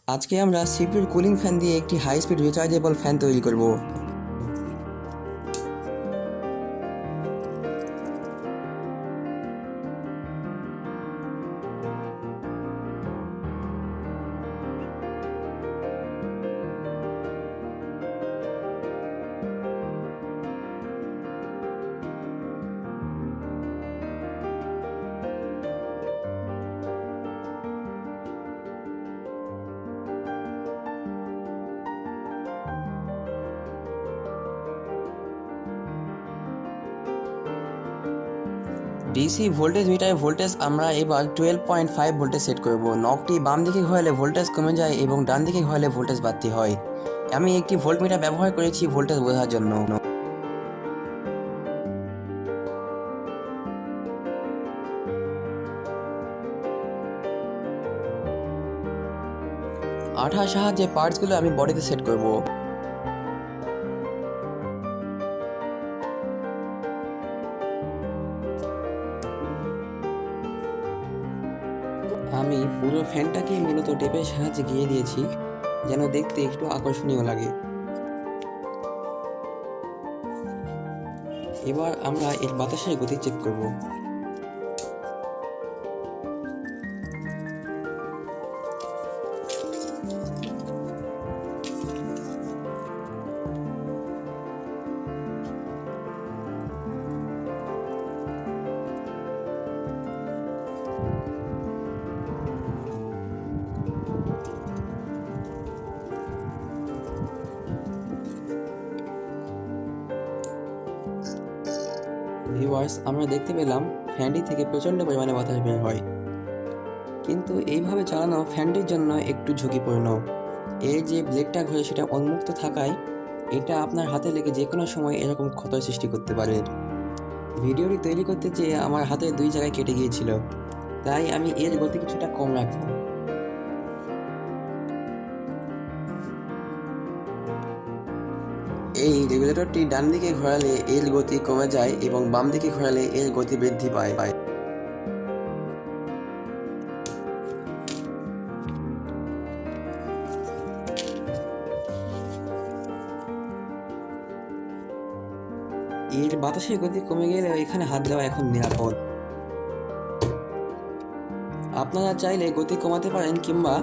আজকে আমরা সিপিইউর cooling fan দিয়ে একটি হাই স্পিড রিচার্জেবল ফ্যান তৈরি করব। ডিসি ভোল্টেজ মিটারে ভোল্টেজ আমরা এবার 12.5 ভোল্টে সেট করব। নবটি বাম দিকে ঘোরালে ভোল্টেজ কমে যায় এবং ডান দিকে ঘোরালে ভোল্টেজ বাড়তি হয়। আমি একটি ভোল্ট মিটার ব্যবহার করেছি ভোল্টেজ বোঝার জন্য। 8 সাহায্যে পার্টসগুলো আমি বডিতে সেট করব। আমি পুরো ফ্যানটাকে মূলত টেপের সাহায্যে ঘিরে দিয়েছি যেন দেখতে একটু আকর্ষণীয় লাগে। এবার আমরা এর বাতাসের গতি চেক করব। ভিউয়ার্স, আমরা দেখতে পেলাম ফ্যানটি থেকে প্রচণ্ড পরিমাণে বাতাস বের হয়, কিন্তু এইভাবে চালানো ফ্যানটির জন্য একটু ঝুঁকিপূর্ণ। এর যে ব্লেডটা ঘোরে সেটা উন্মুক্ত থাকায় এটা আপনার হাতে লেগে যে কোনো সময় এরকম ক্ষতের সৃষ্টি করতে পারে। ভিডিওটি তৈরি করতে যেয়ে আমার হাতের 2 জায়গায় কেটে গিয়েছিল, তাই আমি এর গতি কিছুটা কম রাখবো। এই রেগুলেটরটি ডান দিকে ঘোরালে এর গতি কমে যায় এবং বাম দিকে ঘোরালে এর গতি বৃদ্ধি পায়। এর বাতাসের গতি কমে গেলে এখানে হাত দেওয়া এখন নিরাপদ। আপনারা চাইলে গতি কমাতে পারেন কিংবা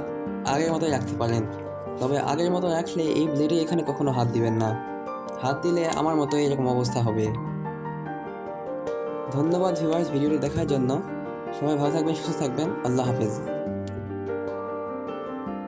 আগের মতোই রাখতে পারেন, তবে আগের মতো রাখলে এই ব্লেডে এখানে কখনো হাত দিবেন না। হাত দিলে আমার মতো এরকম অবস্থা হবে। ধন্যবাদ ভিউয়ার্স ভিডিওটি দেখার জন্য। সবাই ভালো থাকবেন, সুস্থ থাকবেন। আল্লাহ হাফেজ।